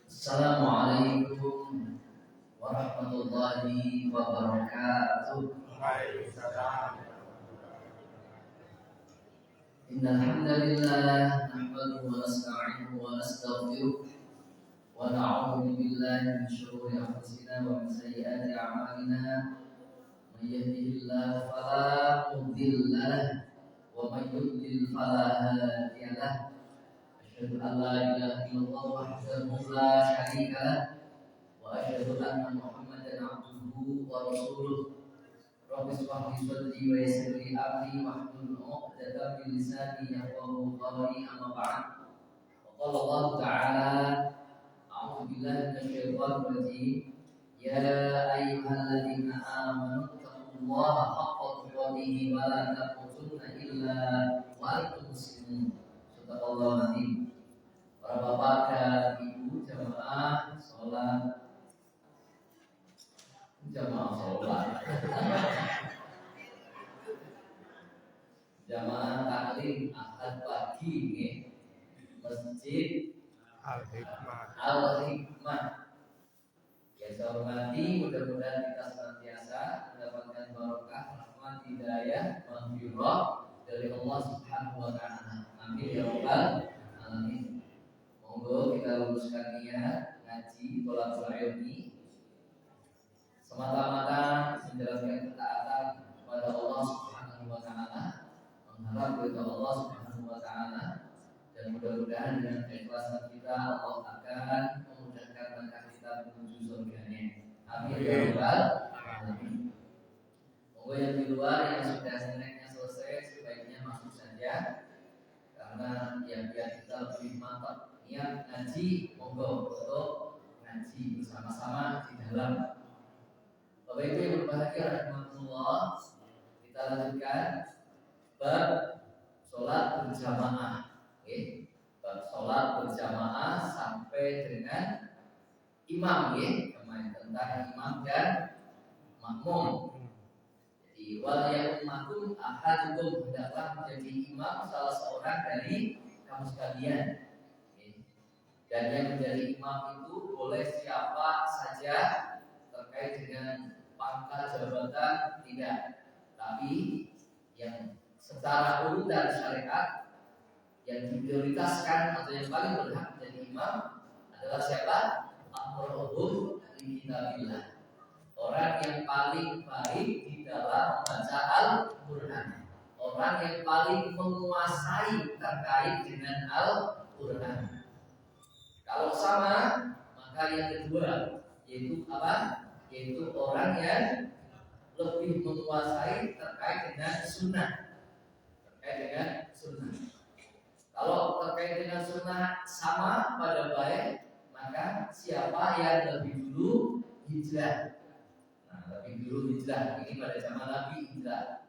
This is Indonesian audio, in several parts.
Assalamualaikum warahmatullahi wabarakatuh. Innal hamdalillah nahmaduhu wa nasta'inuhu wa nastaghfiruh wa na'udzu billahi min shururi anfusina wa min sayyiati a'malina. May yahdihillahu fala mudilla lahu wa may yudlil fala hadiya lahu. Asyhadu an la ilaha illallah wahdahu la syarika lahu wa asyhadu anna Muhammadan abduhu wa rasuluh. Rabbi shrah li sadri wa yassir li amri wahlul 'uqdatam min lisani yafqahu qawli, amma ba'd. Qala Allah ta'ala, a'udzu billahi minasyaitonir rajim. Ya ayyuhalladzina amanu taqullaha haqqa tuqatih wa la tamutunna illa wa antum muslimun. Subhanallahu azim. Para bapak dan ibu jamaah sholat jamaah taklim ahad pagi nih, Masjid Al-Hikmah. Yang saya hormati, mudah-mudahan kita senantiasa mendapatkan barokah, rahmat, hidayah, maghfirah dari Allah Subhanahu wa taala. Amin ya rabbal alamin. Monggo kita luruskan niat ngaji thalaqul ilmi semata-mata menjalankan ketaatan kepada Allah Subhanahu wa taala, mengharap ridha Allah Subhanahu wa taala, dan mudah-mudahan dengan keikhlasan kita Allah akan memudahkan langkah kita menuju surga-Nya. Amin ya rabbal alamin. Monggo yang di luar yang sudah seneknya selesai sebaiknya masuk saja, karena biar kita lebih mantap niat ngaji. Monggo untuk ngaji bersama-sama di dalam. Bapak Ibu yang berbahagia rahmatullah, kita lanjutkan bab sholat berjamaah. Bab sholat berjamaah sampai dengan imam, kemarin tentang imam dan makmum. Jadi wal ya'ummakum ahadukum, hendaklah menjadi imam salah seorang dari kamu sekalian. Dan yang menjadi imam itu boleh siapa saja, terkait dengan pangkat jabatan tidak, tapi yang secara urutan syariat yang diprioritaskan atau yang paling berhak menjadi imam adalah siapa? Aqra'uhum li kitabillah, orang yang paling baik di dalam membaca Al-Qur'an, orang yang paling menguasai terkait dengan Al-Qur'an. Kalau sama, maka yang kedua yaitu apa? Yaitu orang yang lebih menguasai terkait dengan sunnah. Kalau terkait dengan sunnah sama pada baik, maka siapa yang lebih dulu hijrah? Lebih dulu hijrah ini pada zaman Nabi hijrah.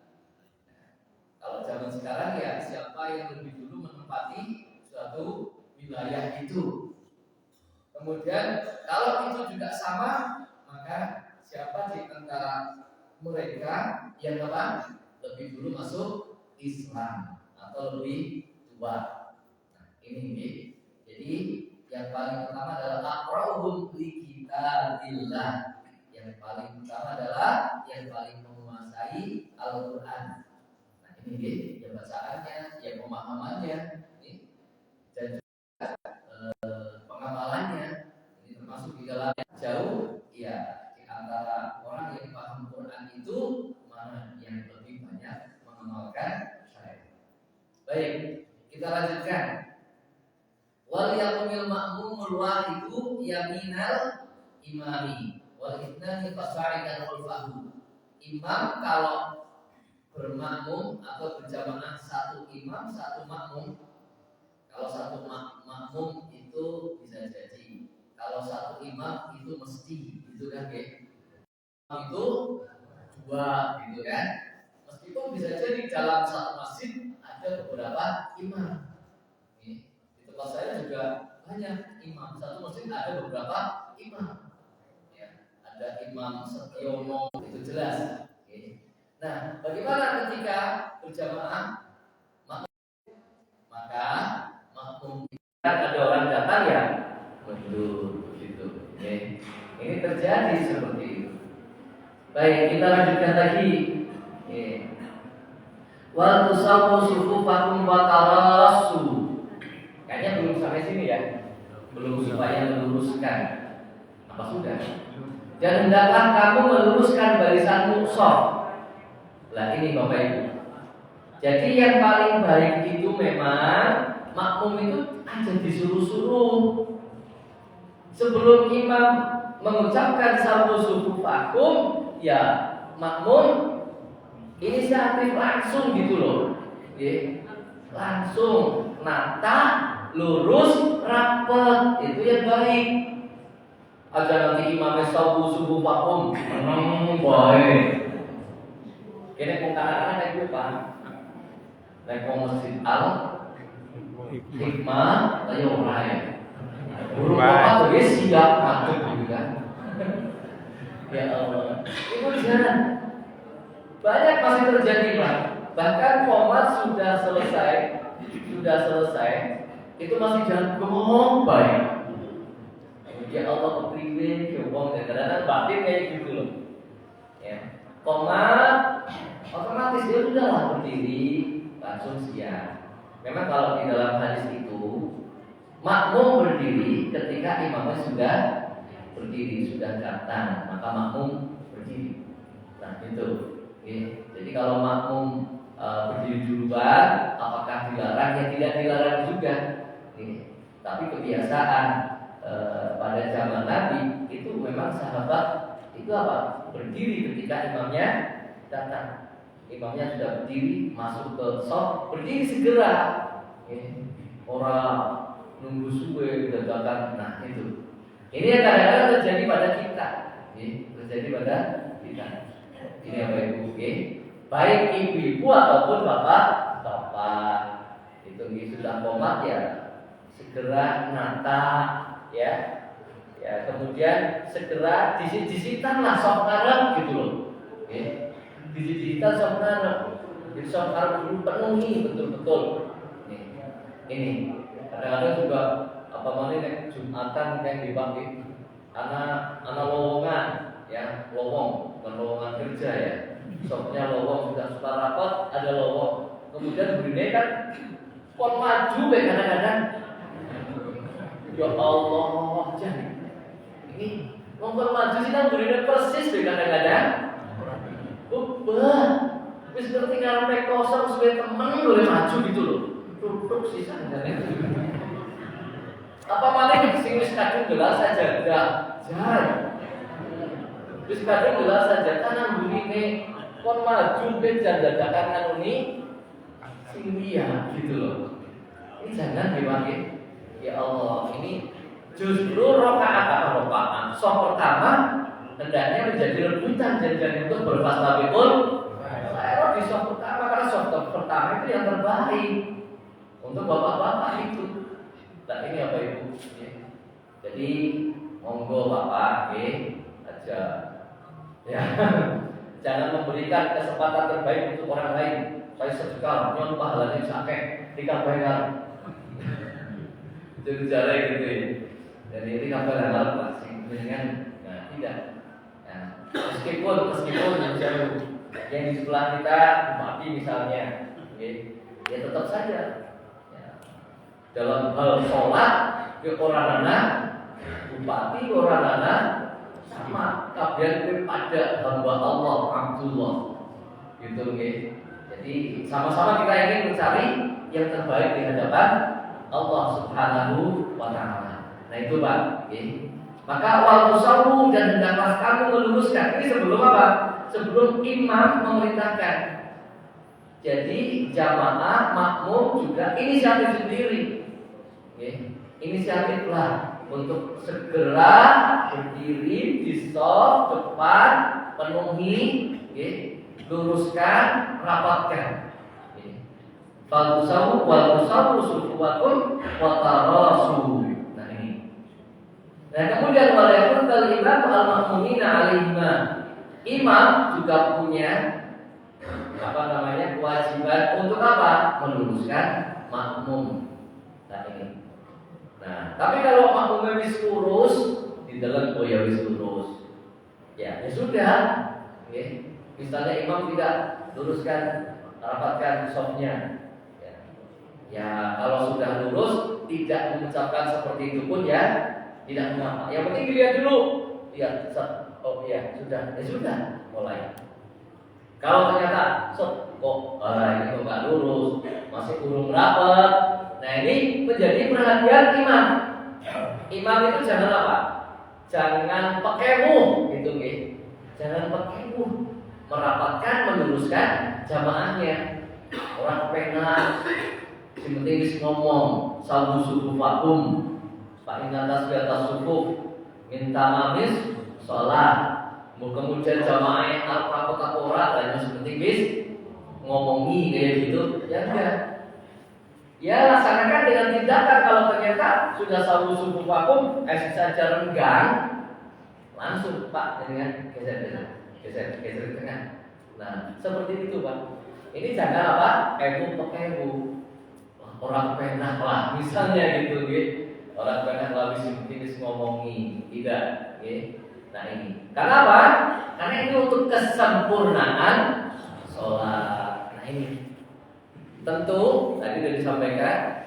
Kalau zaman sekarang ya siapa yang lebih dulu menempati suatu wilayah itu. Kemudian kalau itu juga sama, maka siapa di antara mereka yang apa? Lebih dulu masuk Islam atau lebih tua. Ini. Jadi yang paling pertama adalah aqra'uhum li kitabillah. Yang paling utama adalah yang paling menguasai Al-Qur'an. Ini ya bacaannya, ya pemahamannya, dan juga pengamalannya. Ini termasuk di dalam jauh ya di antara orang yang paham Quran itu mana yang lebih banyak mengamalkan syariat. Baik, kita lanjutkan. Wal yaqumil ma'mumul wahidu yaminal imami wal ithnani fasa'idan khulfahu. Imam kalau bermakmum atau berjamaah satu imam satu makmum. Kalau satu makmum itu bisa jadi, kalau satu imam itu mesti, gitu kan ya? Itu dua, gitu kan? Meskipun bisa jadi dalam satu masjid ada beberapa imam. Di tempat saya juga banyak imam. Satu masjid ada beberapa imam. Ya, ada Imam Setiono, itu jelas. Nah, bagaimana ketika berjamaah? Maka terjadi seperti itu. Baik, kita lanjutkan lagi. Wa tusawwu sufufakum wa tarasu. Kayaknya belum sampai sini ya. Belum, supaya meluruskan. Apa sudah? Dan hendaklah kamu meluruskan barisanmu shaf. Lah ini Bapak Ibu. Jadi yang paling baik itu memang makmum itu aja disuruh-suruh. Sebelum imam mengucapkan sawu sufufakum, ya makmum inisiatif langsung gitu loh. Langsung nata, lurus, rapet, itu yang baik. Agar nanti imamnya sawu sufufakum baik. Ini pengkalaan yang lupa. Naik masjid al hikmah ayo rai. Burung apa tuh siap masuk gitu kan. Ya Allah. Itu jangan. Banyak masih terjadi Pak. Bahkan komat sudah selesai, itu masih jagung baik. Ya Allah kepriwe jawong kadang-kadang batin kayak gitu loh. Ya. Komat otomatis dia udahlah berdiri langsung siap. Memang kalau di dalam hadis itu makmum berdiri ketika imamnya sudah berdiri, sudah datang, maka makmum berdiri. Nah itu. Jadi kalau makmum berdiri duluan, apakah dilarang? Ya tidak dilarang juga. Tapi kebiasaan pada zaman Nabi itu memang sahabat itu apa? Berdiri ketika imamnya datang. Imamnya sudah berdiri, masuk ke shaf, berdiri segera. Orang nunggu suwe dadakan. Nah itu. Ini yang kadang-kadang terjadi pada kita. Terjadi pada kita. Ini apa Ibu? Baik ibu-ibu ataupun bapak-bapak. Itu sudah komat ya, segera nata ya. Ya kemudian segera disitanlah shaf ngarep gitu loh. Digital sebenarnya, jadi sekarang dulu penuhi betul-betul. Ini kadang-kadang juga apa namanya Jumatan yang dipanggil anak lowongan ya, lowong bukan lowongan kerja ya. Soalnya lowong sudah suka rapat ada lowong. Kemudian begini kan, kon maju kadang-kadang. Ya Allah, jadi ini ngomong maju sih kan begini persis kadang-kadang. Wis ngerti ngarepe kosong suwe temen boleh maju gitu loh. Duduk sisa jane. Apa malah sing wis kadung gelas saja enggak jar. Wis kadung gelas saja tanang burine kon maju ben jan dadakan anu ni sing liya gitu loh. Ini jangan dipakai. Ya Allah, ini justru rakaat shaf pertama hendaknya menjadi rebutan jangan untuk berfastabiqul. Saya di shaf pertama karena shaf pertama itu yang terbaik untuk bapak-bapak itu. Dan ini apa Ibu? Jadi monggo Bapak aja ya. Jangan memberikan kesempatan terbaik untuk orang lain. Saya sedekah nyon pahalanya sakit dikabayar. Jadi cara gitu ya. Jadi ini kabar halal pasti dengan tidak. Meskipun yang di sebelah kita bupati misalnya, ya tetap saja. Dalam hal sholat, orang anak bupati orang anak sama kabian pada hamba Allah Abdullah, gitu Jadi sama-sama kita ingin mencari yang terbaik di hadapan Allah Subhanahu wa Ta'ala. Nah itu Pak. Maka wal musawu dan hendaklah kamu meluruskan. Ini sebelum apa? Sebelum imam memerintahkan. Jadi jamaah makmum juga inisiatif sendiri. Inisiatiflah untuk segera berdiri di shaf depan, penuhi, luruskan, rapatkan. Wal musawu sufuwakum wa tarasu. Dan kemudian walaupun imam al-makmumina alaihima, imam juga punya kewajiban untuk apa? Meluruskan makmum. Nah, tapi kalau makmumnya wis lurus, di dalam ya wis lurus. ya sudah. Misalnya imam tidak luruskan, rapatkan softnya. Ya kalau sudah lurus, tidak mengucapkan seperti itu pun ya tidak mengapa. Yang penting dilihat dulu. Lihat, oh ya sudah, mulai. Kalau ternyata kok ini kok nggak lurus, masih kurang rapat. Nah ini menjadi perhatian imam. Imam itu jangan apa? Jangan pekewu, gitu Jangan pekewu, merapatkan, meluruskan jamaahnya. Orang pena, yang penting ngomong, sabu subuh vakum, pak inatas di atas subuh, minta mamis, sholat. Kemudian jamaahnya apa ora, lainnya seperti ngomongi kayak gitu, ya enggak. Ya laksanakan dengan tindakan. Kalau ternyata sudah sabu subuh vakum, saja renggang, langsung pak dengan geser ke tengah. Nah seperti itu pak. Ini jangan apa? Pekewu. Orang penah lah, misalnya gitu, orang penah lah bisa ngomongi, tidak, Nah ini, karena apa? Karena ini untuk kesempurnaan sholat. Nah ini, tentu tadi sudah disampaikan,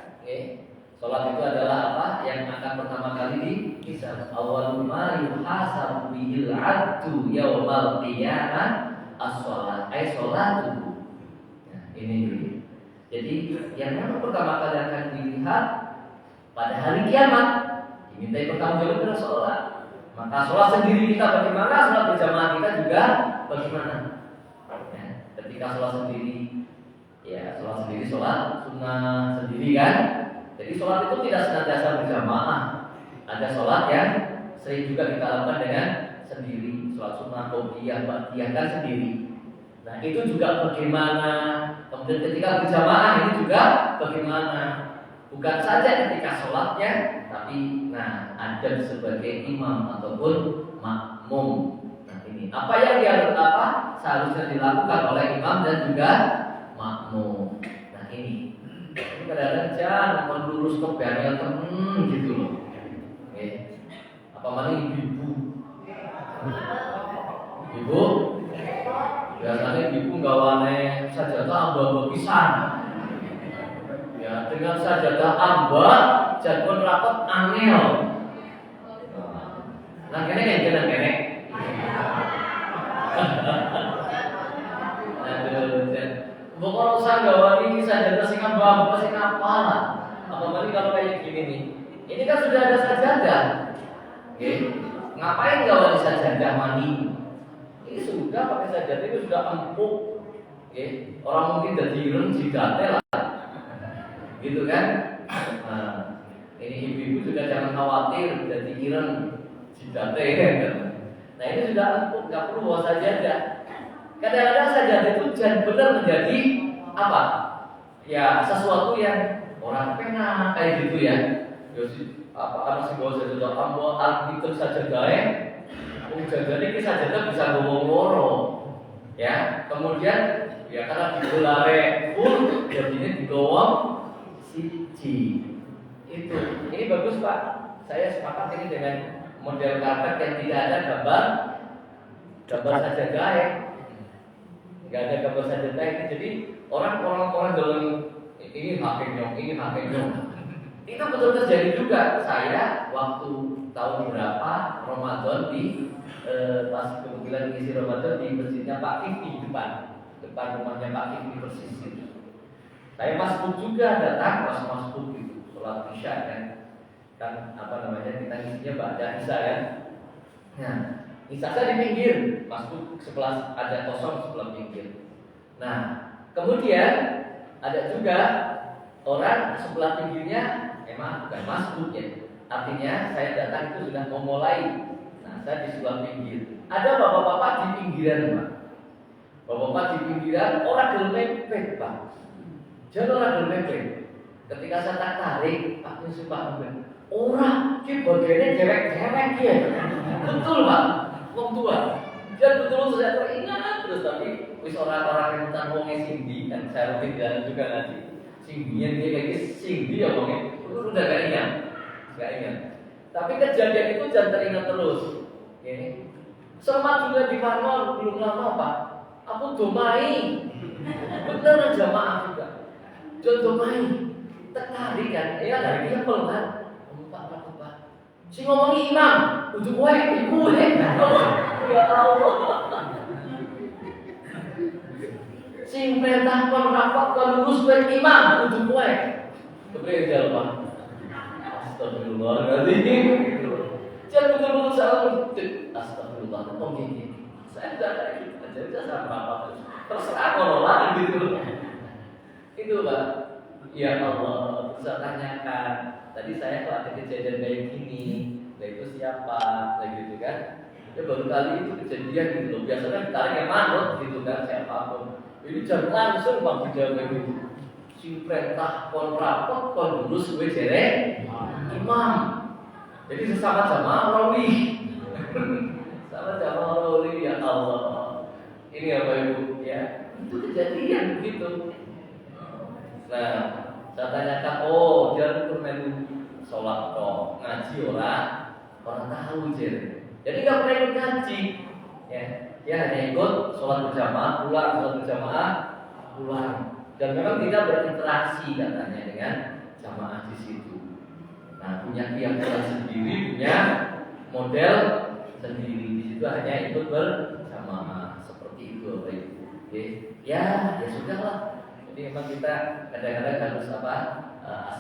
sholat itu adalah apa? Yang akan pertama kali dihisab. Awwalul ma yuhasabu bihil 'abdu yaumal qiyamah as-sholat, sholatu. Nah ini. Jadi yang pertama kali akan dilihat pada hari kiamat, dimintai pertanggungjawaban adalah sholat. Maka sholat sendiri kita bagaimana, sholat berjamaah kita juga bagaimana. Ya, ketika sholat sendiri, ya sholat sendiri, sholat sunnah sendiri kan. Jadi sholat itu tidak senantiasa berjamaah. Ada sholat yang sering juga kita lakukan dengan sendiri. Sholat sunnah, qobliyah, ba'diyah kan sendiri. Nah itu juga bagaimana. Kemudian ketika berjamaah ini juga bagaimana. Bukan saja ketika sholatnya, tapi adab sebagai imam ataupun makmum. Nah ini apa yang seharusnya dilakukan oleh imam dan juga makmum. Nah ini kadang-kadang jangan melurus ke bariel gitu loh. Apa mana ibu biasanya ibu gawane sajadah amba pisan. Ya, dengan sajadah amba jadwal rapat angel. Nah kene. Pokoknya usah gawani sajadah sing amba sing apalah. Apalagi kalau kayak gini nih. Ini kan sudah ada sajadah. Ngapain gawani sajadah mandi? Ini sudah pakai sajadah itu sudah empuk. Orang mungkin jadi ireng jidatnya lah. Gitu kan? Nah, ini ibu-ibu juga jangan khawatir jadi ireng jidatnya kan? Nah ini sudah empuk, nggak perlu bawa sajadah. Kadang-kadang sajadah itu benar menjadi apa? Ya sesuatu yang orang pena kayak gitu ya. Anak si bawa sajadah ambo itu sajadah jadi ini sajadah bisa ngomong loro. Ya, kemudian ya karena digolare full jadinya digowong siji. Itu. Ini bagus Pak. Saya sepakat ini dengan model karpet yang tidak ada gambar sajadah ya. Enggak ada gambar sajadah ini. Jadi orang dalam ini hakimnya. Itu betul terjadi juga. Saya waktu tahun berapa Ramadan di pas kebetulan ngisi Ramadan di masjidnya Pak Kif di depan rumahnya Pak Kif di Persisir. Saya masbuk juga datang pas masbuk itu sholat isya kan kita ngisinya ba'da isya kan. Nah isya saya di pinggir, masbuk sebelah ada kosong sebelah pinggir. Nah kemudian ada juga orang sebelah pinggirnya emang bukan masbuk ya. Artinya saya datang itu sudah memulai. Nah saya di sebelah pinggir. Ada bapak-bapak di pinggiran Pak. Bapak-bapak di pinggiran orang gelmepet Pak. Jangan orang gelmepet. Ketika saya tak tarik, Pak ini sumpah orang ki bagiannya cewek-cewek ya. Betul Pak. Wong tua. Dan betul saya teringat terus tapi wis orang-orang yang tentang wongnya Sindi kan saya rutin jalan juga nanti. Singdian dia kayak Sindi ya wongnya. Udah gak ingat. Tapi kejadian itu jangan teringat terus. Selamat juga di Parno belum lama Pak. Aku domai. Beneran jamaah juga. Domai. Tertarik kan? Ya dari dia pelan. Pak. Si ngomongi imam, ujung gue, ibu ya Allah. Si perintah kon rapat kon lurus gue imam, ujung gue. Kemudian jalan Pak. Astagfirullahaladzim. Jangan betul-betul salah. Astagfirullah. Saya tidak ada gitu. Jadi saya apa? Terserah kalau lain gitu. Itu Pak. Ya Allah. Bisa tanyakan. Tadi saya kok ada kejadian kayak gini. Nah itu siapa? Nah gitu kan. Ya baru kali itu kejadian gitu loh. Biasanya ditarik yang manut gitu kan siapapun. Ini jangan langsung Pak dijawab gitu. Si perintah kon rapot kon lurus gue jere imam. Jadi sesama jamaah rawi. Sama jamaah rawi ya Allah. Ini apa Ibu ya? Itu kejadian begitu. Nah, saya tanyakan, oh dia permen sholat kok ngaji orang tahu jer. Jadi nggak pernah ikut ngaji, ya hanya ikut sholat berjamaah, pulang. Dan memang tidak berinteraksi katanya dengan jamaah di situ. Nah, punya keyakinan sendiri, punya model sendiri. Di situ hanya ikut berjamaah seperti itu, Bapak Ibu. Oke, ya sudahlah. Jadi memang kita kadang-kadang harus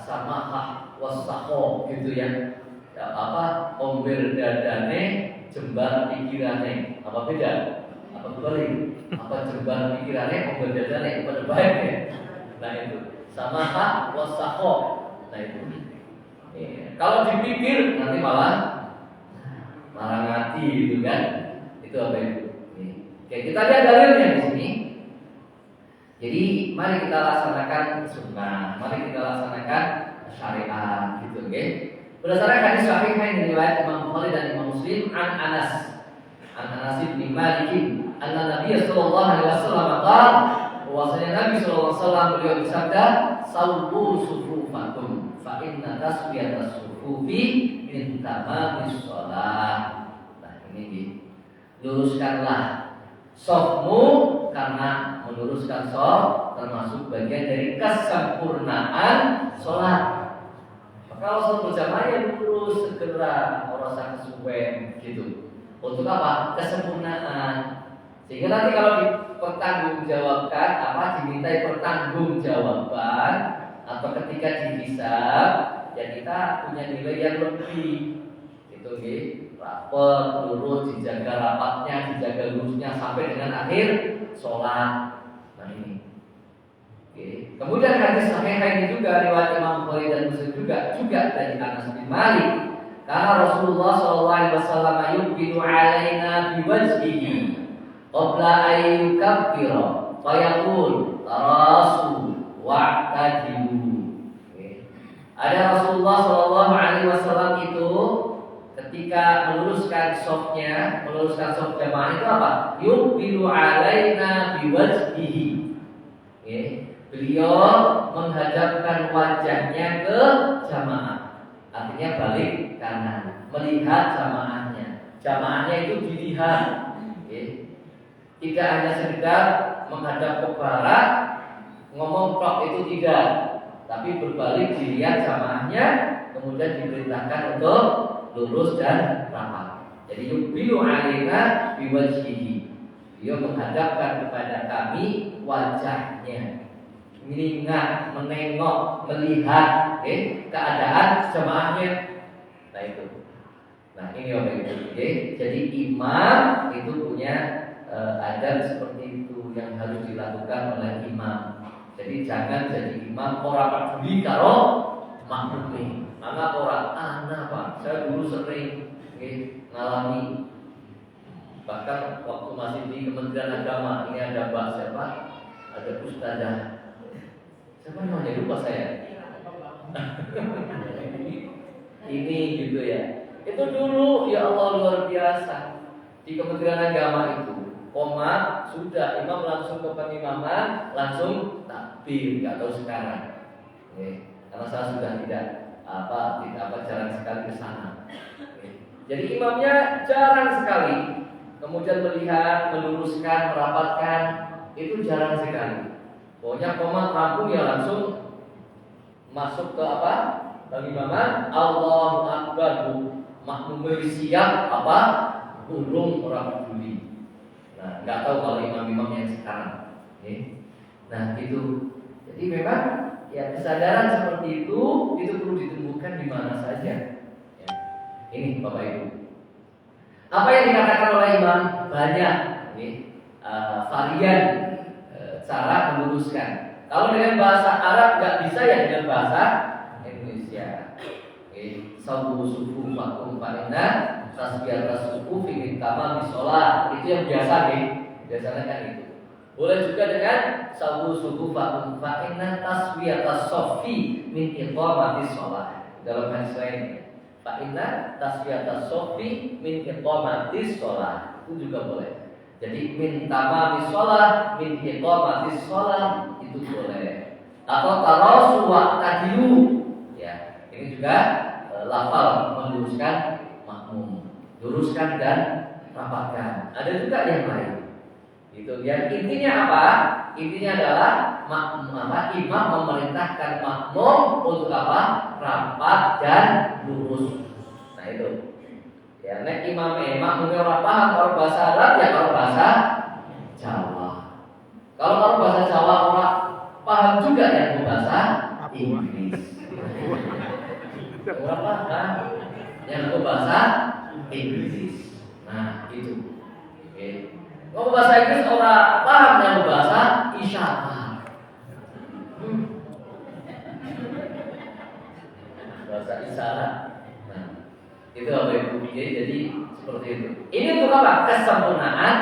samahah wassaho gitu ya. Omber dadane, jembar pikirane. Apa beda? Apa kebalik? Apa jembar pikirane, omber dadane? Apa baik ya? Nah itu samahah wassaho. Nah itu. Kalau dipikir nanti malah ngati gitu kan. Itu apa itu? Oke, kita lihat dalilnya di sini. Jadi mari kita laksanakan sunnah, mari kita laksanakan syariat gitu, oke? Berdasarkan hadis sahih yang diriwayatkan Imam Bukhari dan Imam Muslim an Anas bin Malik, anna Nabi sallallahu alaihi wasallam qala, bahwasanya Nabi sallallahu alaihi wasallam beliau bersabda, "Sawwu sufufakum fa inna tasbiyatas sufufi min tamamis shalah." Nah, ini luruskanlah shafmu karena meluruskan shaf termasuk bagian dari kesempurnaan sholat. Kalau sholat berjamaah yang lurus segera merasa kesuwen gitu. Untuk apa? Kesempurnaan. Sehingga nanti kalau dipertanggungjawabkan dimintai pertanggungjawaban atau ketika dihisab, ya kita punya nilai yang lebih. Itu rapet, lurus, dijaga rapatnya, dijaga lurusnya sampai dengan akhir sholat. Nah ini. Oke. Kemudian hadis sahih ini juga riwayat Imam Bukhari dan Muslim juga dari Anas bin Malik. Karena Rasulullah SAW yuqbilu alaina biwajhihi qabla ayyukabbira fayaqul tarasu wa'tadilu. Ada Rasulullah SAW itu ketika meluruskan shafnya, meluruskan shaf jamaah itu apa? Yuqbilu alaina biwajhihi. Beliau menghadapkan wajahnya ke jamaah. Artinya balik kanan, melihat jamaahnya. Jamaahnya itu dilihat. Tidak hanya sekedar menghadap ke barat, ngomong tok itu tidak, tapi berbalik dilihat jamaahnya, kemudian diperintahkan untuk lurus dan rapat. Jadi yuqbilu alaina biwajhihi. Dia menghadapkan kepada kami wajahnya, mengingat, menengok, melihat keadaan jemaahnya. Nah itu. Nah ini orang itu. Jadi imam itu punya adab seperti itu yang harus dilakukan oleh imam. Jadi jangan jadi imam orang peduli karo makmum. Maka orang Pak, saya dulu sering ngalami. Bahkan waktu masih di Kementerian Agama, ini ada Mbak siapa? Ada Ustazah. Siapa namanya? Lupa saya. Ini gitu ya. Itu dulu ya Allah luar biasa. Di Kementerian Agama itu komat sudah imam langsung ke pengimaman, langsung takbir, nggak tahu sekarang. Karena saya sudah tidak jarang sekali ke sana. Jadi imamnya jarang sekali. kemudian melihat, meluruskan, merapatkan, itu jarang sekali. Pokoknya komat rampung ya langsung masuk ke apa? Bagaimana? Allahu Akbar. Makmum siap apa? Urung orang peduli. Nah, nggak tahu kalau imam-imam yang sekarang. Okay. Nah itu. Jadi memang ya kesadaran seperti itu perlu ditumbuhkan di mana saja. Ya. Ini Bapak Ibu. Apa yang dikatakan oleh imam banyak. Varian cara meluruskan. Kalau dengan bahasa Arab nggak bisa ya dengan bahasa Indonesia. Sawu sufu makum fa'inna tasbiyat sufu fi tamal sholat. Itu yang biasa nih. Biasanya kan itu. Boleh juga dengan sawu sufu makum fa'inna tasbiyat sofi min iqamati sholat. Dalam hadis lain, fa'inna tasbiyat sofi min iqamati sholat. Itu juga boleh. Jadi min tamami sholat, min iqamati sholat itu boleh. Atau tarasu wa tadilu. Ya, ini juga lafal meluruskan makmum, luruskan dan rapatkan. Ada juga yang lain. Itu yang intinya apa? Intinya adalah imam memerintahkan makmum untuk apa? Rapat dan lurus. Nah itu. Ya, nek makmumnya orang paham kalau bahasa Arab ya kalau bahasa Jawa. Kalau bahasa Jawa orang paham juga yang bahasa Inggris. Orang paham yang bahasa Inggris. Nah itu. Oke. Kalau bahasa Inggris orang paham yang bahasa isyarat. Bahasa isyarat. Nah itu apa Ibu? Jadi seperti itu. Ini untuk apa? Kesempurnaan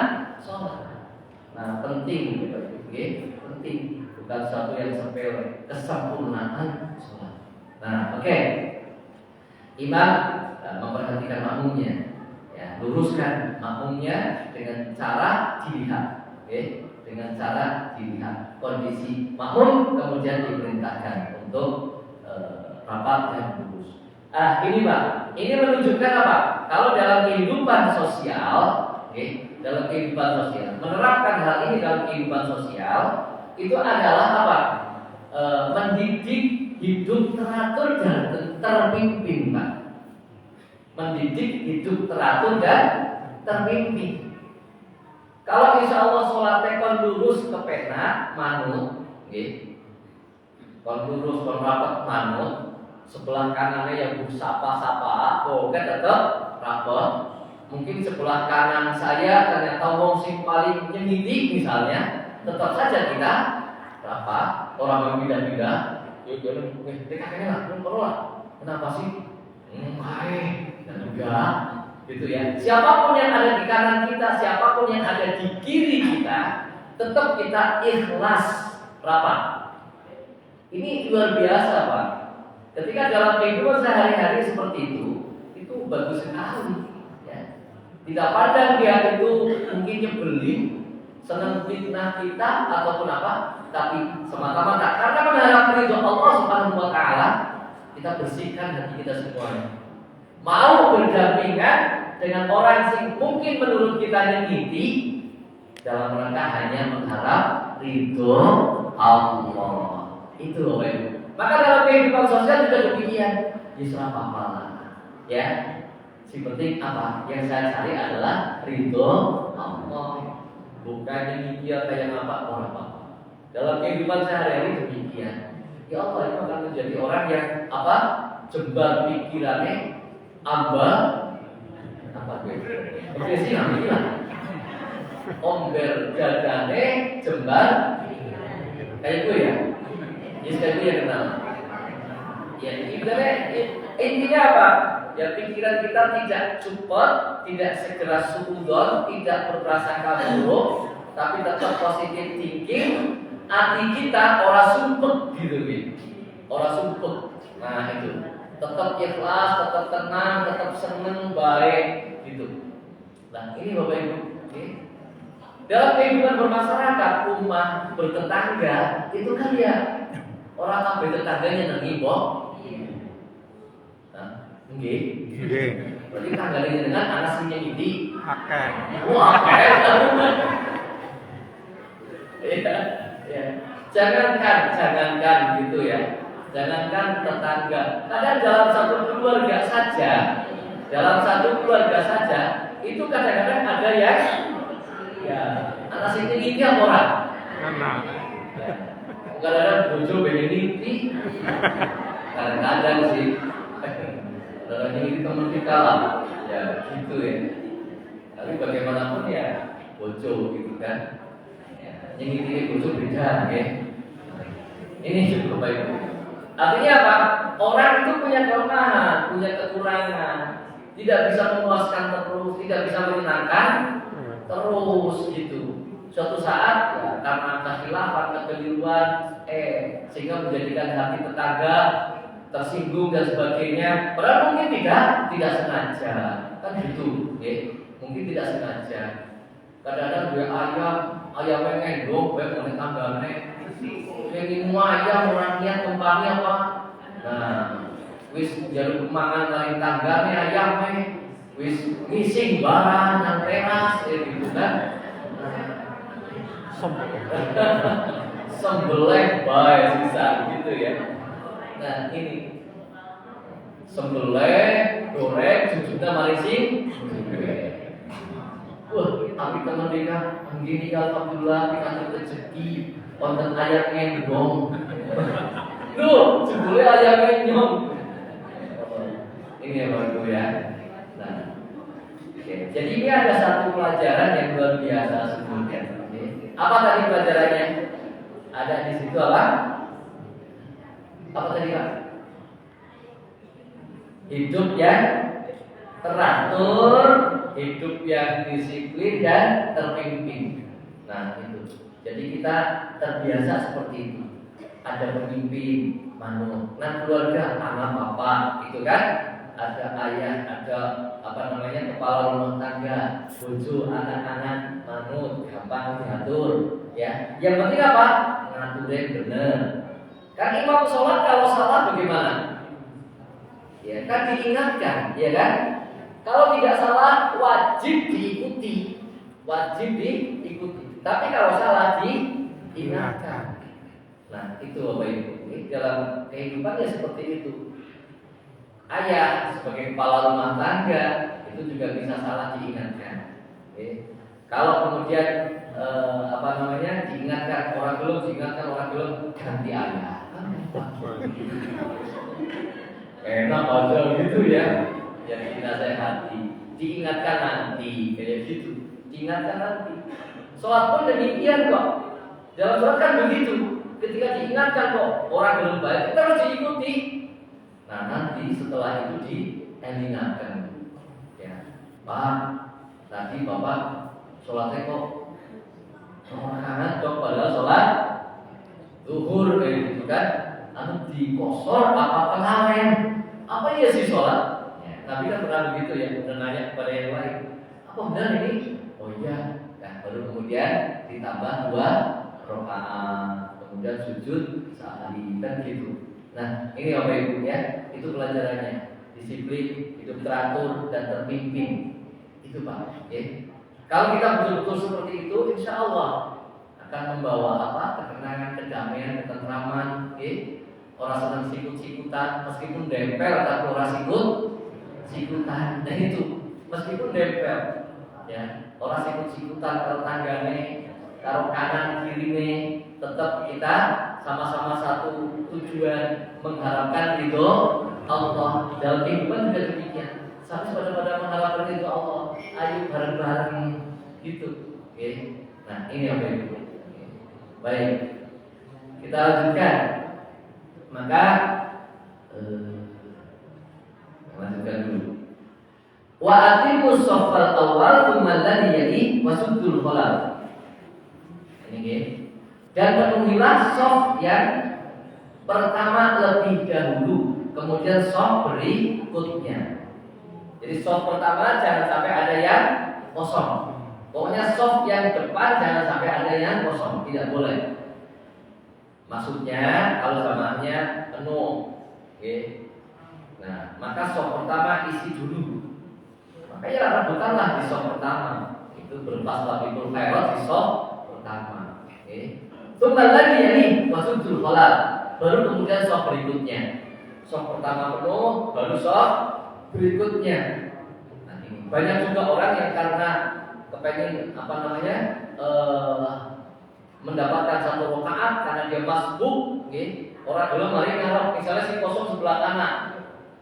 sholat. Nah penting, penting. Bukan satu yang sepele. Kesempurnaan sholat. Nah oke. Imam memperhatikan makmumnya, ya, luruskan makmumnya dengan cara dilihat, dengan cara dilihat kondisi makmum, kemudian diperintahkan untuk rapat dan lurus. Ini Pak, ini menunjukkan apa? Kalau dalam kehidupan sosial, dalam kehidupan sosial, menerapkan hal ini dalam kehidupan sosial itu adalah apa? Mendidik hidup teratur dan terpimpin, Pak. Mendidik hidup teratur dan terpimpin. Kalau insya Allah sholatnya kon lurus ke pena manut, kon lurus kon rapat manut, sebelah kanannya yang sapa-sapa, pokoknya tetap rapat. Mungkin sebelah kanan saya ternyata wong sing paling nyemiti misalnya, tetap saja kita rapat. Orang yang pindah-pindah. Kenapa sih? Dan juga gitu ya. Siapapun yang ada di kanan kita, siapapun yang ada di kiri kita, tetap kita ikhlas rapat. Ini luar biasa, Pak. Ketika dalam kehidupan sehari-hari seperti itu bagus sekali. Ya. Tidak pandang dia itu mungkin nyebelin, senang fitnah kita ataupun apa, tapi semata-mata karena mengharap ridho Allah Subhanahu wa taala, kita bersihkan hati kita semuanya. Mau berdampingan dengan orang yang mungkin menurut kita nyengiti dalam rangka hanya mengharap ridho Allah. Itu loh, maka dalam kehidupan sosial juga demikian. Justru apa-apa, ya. Si penting apa? Yang saya cari adalah ridho Allah. Bukan yang dia kayak apa. Dalam kehidupan sehari-hari demikian. Ya Allah, itu akan menjadi orang yang apa? Jembar pikirannya, ambal apa gitu? Oke sih namanya. Omber dadane, jembar kayak gue ya. Yes, kayak gue ya kenal. Ya, intinya apa? Ya pikiran kita tidak cepat, tidak segera suudzon, tidak berprasangka buruk, tapi tetap positif thinking. Hati kita orang sumpek gitu, orang sumpek. Nah itu, tetap ikhlas, tetap tenang, tetap seneng, baik gitu. Nah ini Bapak Ibu, dalam kehidupan bermasyarakat, rumah bertetangga itu kan ya orang kabeh tetangganya nang ngibok. Nah, nggih. Berarti tanggane dengan anak sing nyidi. Wah, ya, ya. Jangankan gitu ya. Jangankan tetangga. Kadang dalam satu keluarga saja, itu kadang-kadang ada yang ya anak sini ini orang. Ya. Kadang-kadang bojo pengen niti. Kadang-kadang sih. Kadang ini teman kita lah. Ya gitu ya. Tapi bagaimanapun ya bojo gitu kan. Ya, ini bojo beda ya. Ini cukup baik. Artinya apa? Orang itu punya kelemahan, punya kekurangan, tidak bisa memuaskan terus, tidak bisa menyenangkan terus gitu. Suatu saat ya, karena kekhilafan, kekeliruan, sehingga menjadikan hati tetangga tersinggung dan sebagainya. Padahal mungkin tidak sengaja, kan gitu, mungkin tidak sengaja. Kadang-kadang gue ayamnya ngendong, gue mau tanggane. Yang ayam orangnya tempatnya apa? Nah, wis jalur kemangan dari tanggane ayamnya, wis ngising barang nang teras, gitu kan? Sembelih bae sisa gitu ya. Nah ini sembelih goreng jujurnya marising. Wah, tapi teman mereka begini alhamdulillah dikasih rezeki konten ayam ngendong. Duh, jebule ayam ngendong. Ini ya Bapak ya. Nah, oke. Jadi ini ada satu pelajaran yang luar biasa sebetulnya. Apa tadi pelajarannya? Ada di situ apa? Apa tadi Pak? Hidup yang teratur, hidup yang disiplin dan terpimpin. Nah itu. Jadi kita terbiasa seperti itu. Ada pemimpin, manut. Nah keluarga, anak bapak, itu kan? Ada ayah, ada kepala rumah tangga, bojo, anak-anak, manut, gampang diatur. Ya, yang penting apa? Ngaturnya benar. Kan imam sholat kalau salah bagaimana? Ya kan diingatkan, ya kan? Kalau tidak salah wajib diikuti, Tapi kalau salah diingatkan. Nah itu Bapak Ibu, dalam kehidupan ya seperti itu. Ayah sebagai kepala rumah tangga itu juga bisa salah diingatkan. Kalau kemudian diingatkan orang belum ganti ayah. Enak aja gitu ya. Jadi dinasehati, diingatkan nanti kayak gitu. Diingatkan nanti. Sholat pun demikian kok. Dalam sholat kan begitu. Ketika diingatkan kok orang belum baik, kita harus diikuti. Nah nanti setelah itu diingatkan. Ya, Pak, tadi Bapak sholatnya kok dok padahal sholat zuhur kayak gitu kan? Anu dikosor apa kemarin? Apa iya sih sholat? Ya, Nabi kan pernah begitu ya, pernah nanya kepada yang lain. Apa benar ini? Oh iya. Nah, baru kemudian ditambah 2 rakaat, kemudian sujud sehari dan gitu. Nah, ini Bapak Ibu ya, itu pelajarannya. Disiplin, hidup teratur dan terpimpin. Itu Pak. Ya. Kalau kita betul-betul seperti itu, insya Allah akan membawa ketenangan, kedamaian, ketentraman. Orang senang sikut-sikutan, meskipun dempel tapi orang sikut-sikutan. Dan itu meskipun dempel, ya orang sikut-sikutan kalau tanggane, kalau kanan kiri tetap kita sama-sama satu tujuan mengharapkan ridho Allah. Dalam kehidupan juga demikian. Sampai pada mengharapkan ridho Allah. Ayo bareng-bareng gitu. Nah ini yang baik. Baik, kita lanjutkan. Maka lanjutkan dulu. Wa atimus shaffal awal tsumma alladhi yali wasuddul khalal. Ini dan penuhilah shaf yang pertama lebih dahulu, kemudian shaf berikutnya. Jadi shaf pertama jangan sampai ada yang kosong. Pokoknya shaf yang depan jangan sampai ada yang kosong, tidak boleh. Maksudnya kalau zamannya penuh, Nah maka shaf pertama isi dulu. Makanya rebutanlah di soft pertama. Itu berpas-pasibul khairat di soft pertama. Tunggal lagi ya nih, masuk halal. Baru kemudian soft berikutnya. Soft pertama penuh, baru soft berikutnya. Nah, ini banyak juga orang yang karena kepengen mendapatkan satu rakaat karena dia masbuk, orang belum mari ngarep misalnya si kosong sebelah kanan,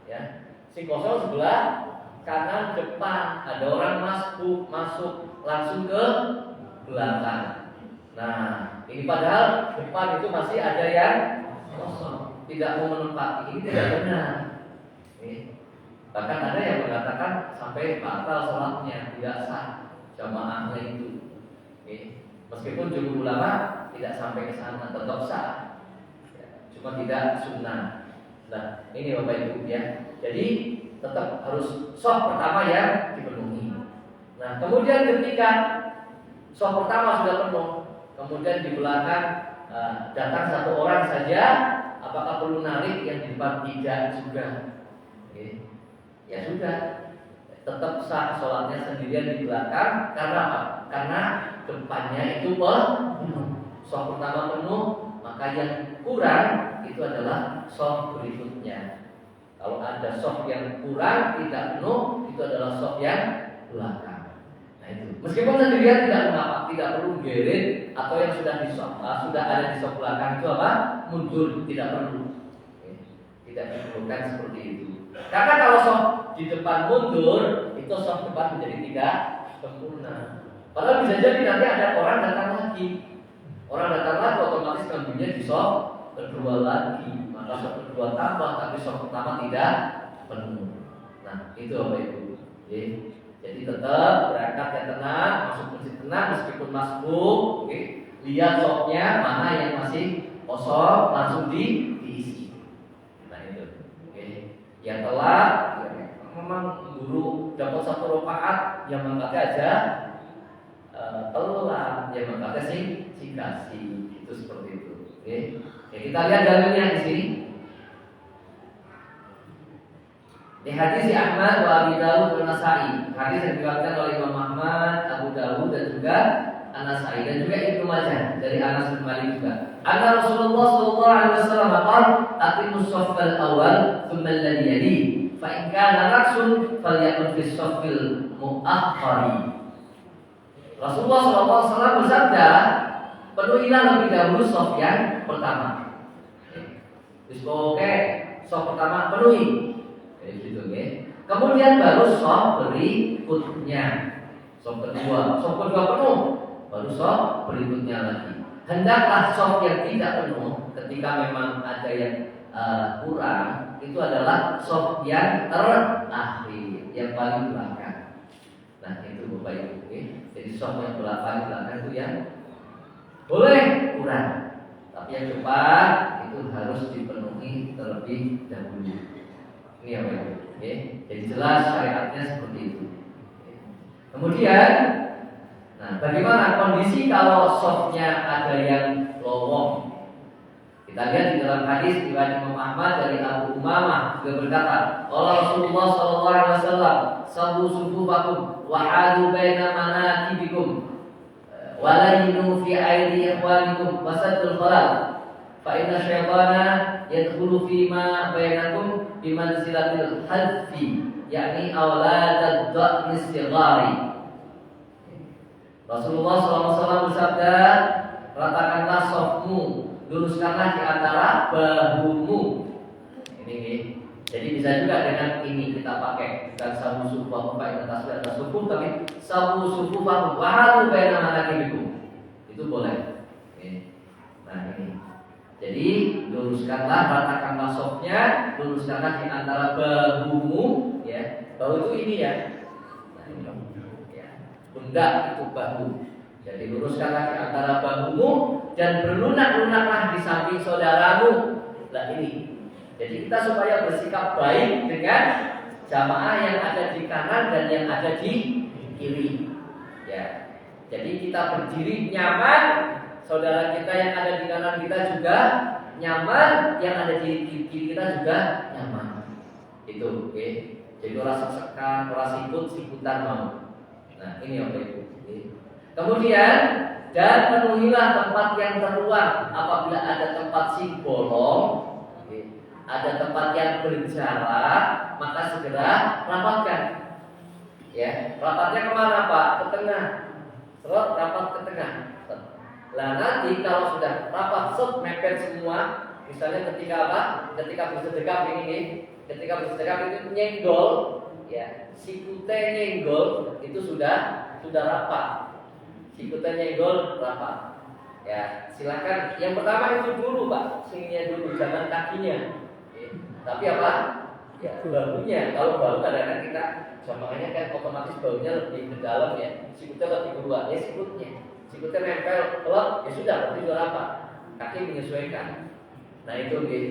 ya, si kosong sebelah kanan depan, ada orang masuk langsung ke belakang. Nah, ini padahal depan itu masih ada yang kosong, tidak mau menempati, ini tidak benar. Bahkan ada yang mengatakan sampai batal sholatnya, tidak sah jamaahnya itu. Meskipun jumhur ulama tidak sampai ke sana, tetap sah, cuma tidak sunnah. Nah, ini Bapak Ibu ya. Jadi tetap harus soft pertama yang dipenuhi. Nah, kemudian ketika soft pertama sudah penuh, kemudian di belakang datang satu orang saja, apakah perlu narik yang di depan? Tidak juga. Ya sudah, tetap sah sholatnya sendirian di belakang. Karena apa? Karena depannya itu penuh. Soft pertama penuh, maka yang kurang itu adalah soft berikutnya. Kalau ada soft yang kurang tidak penuh, itu adalah soft yang belakang. Nah itu. Meskipun sendirian tidak mengapa, tidak perlu geret atau yang sudah di soft, sudah ada di soft belakang itu apa? Mundur, tidak perlu. Tidak diperlukan seperti itu. Karena kalau soft di depan mundur, itu soft depan menjadi tidak sempurna. Padahal bisa jadi nanti ada orang datang lagi. Orang datang lagi otomatis ngambilnya di soft kedua lagi. Maka soft kedua tambah, tapi soft pertama tidak penuh. Nah, itu Bapak Ibu. Jadi tetap berangkat yang tenang, masuk masjid tenang meskipun masbuk. Lihat softnya mana yang masih kosong, langsung diisi. Nah itu. Yang telat, memang guru dapat satu rakaat, yang mengangkatnya aja telat, yang mengangkatnya sih kasih, itu seperti itu. Kita lihat dalilnya di sini. Di hadis Ahmad wa Abi Dawud dan Nasai, hadis yang diriwayatkan oleh Imam Ahmad, Abu Dawud dan juga An-Nasai dan juga Ibnu Majah dari Anas bin Malik juga. Anna Rasulullah sallallahu alaihi wasallam qala aqimus shaffal awal thumma alladhi yali fa in kana naqsun falyakun fis shaffil muakhkhari. Rasulullah sallallahu alaihi wasallam bersabda, penuhilah lebih dahulu shaf yang pertama. Terus oke, shaf pertama penuhi. Gitu, kemudian baru shaf berikutnya. Shaf kedua penuh, baru shaf berikutnya lagi. Hendaklah shaf yang tidak penuh ketika memang ada yang kurang, itu adalah shaf yang terakhir, yang paling belakang. Nah itu Bapak Ibu. Jadi shaf yang belakang itu yang boleh kurang, tapi yang depan itu harus dipenuhi terlebih dahulu. Ini apa itu? Jadi jelas syariatnya seperti itu. Kemudian, nah bagaimana kondisi kalau softnya ada yang lowong? Kita lihat di dalam hadis riwayat Imam Ahmad dari Abu Umamah juga berkata, Allah Rasulullah sallallahu alaihi wasallam, "Sabu sufufakum wa hadu baina manakibikum wa layinu fi aidi ikhwanikum wasaddul khalal fa inna syaitana yadkhulu fi ma bainakum bimanzilatil hadfi yakni awladad dha'ni istighari." Rasulullah SAW bersabda, ratakanlah sofmu, luruskanlah di antara bahumu. Ini jadi bisa juga dengan ini kita pakai, bukan sabu sufu apa atas sufu, tapi sabu sufu wahadu baina manakibikum. Itu boleh. Nah ini. Jadi luruskanlah, ratakanlah sofnya, luruskanlah di antara bahumu, ya. Bahu itu ini ya. Nah, ini. Ya. Pundak itu bahu. Jadi luruskanlah di antara bahumu dan berlunak-lunaklah di samping saudaramu. Nah ini. Jadi kita supaya bersikap baik dengan jamaah yang ada di kanan dan yang ada di kiri. Ya. Jadi kita berdiri nyaman, saudara kita yang ada di kanan kita juga nyaman, yang ada di kiri kita juga nyaman. Itu, oke. Jadi orang sekan, orang sikutan mau. Nah, ini Bapak Ibu. Kemudian dan penuhilah tempat yang terluar. Apabila ada tempat sing bolong, ada tempat yang berjarak, maka segera rapatkan. Ya, rapatnya kemana Pak? Ke tengah. Serot rapat ke tengah. Lah nanti kalau sudah rapat mepet semua, misalnya ketika apa? Ketika bersedekap ini, ketika bersedekap itu nyenggol, ya, sikute nyenggol itu sudah rapat. Sikute nyenggol rapat. Ya, silakan. Yang pertama itu dulu Pak, singnya dulu, jangan kakinya. Tapi apa? Ya, baunya. Kalau bau kadang-kadang kita jamaahnya kan otomatis baunya lebih ke dalam ya. Sikutnya lebih keluar, ya sikutnya. Sikutnya nempel, kelap, ya sudah, berarti sudah rapat. Kaki menyesuaikan. Nah itu gitu.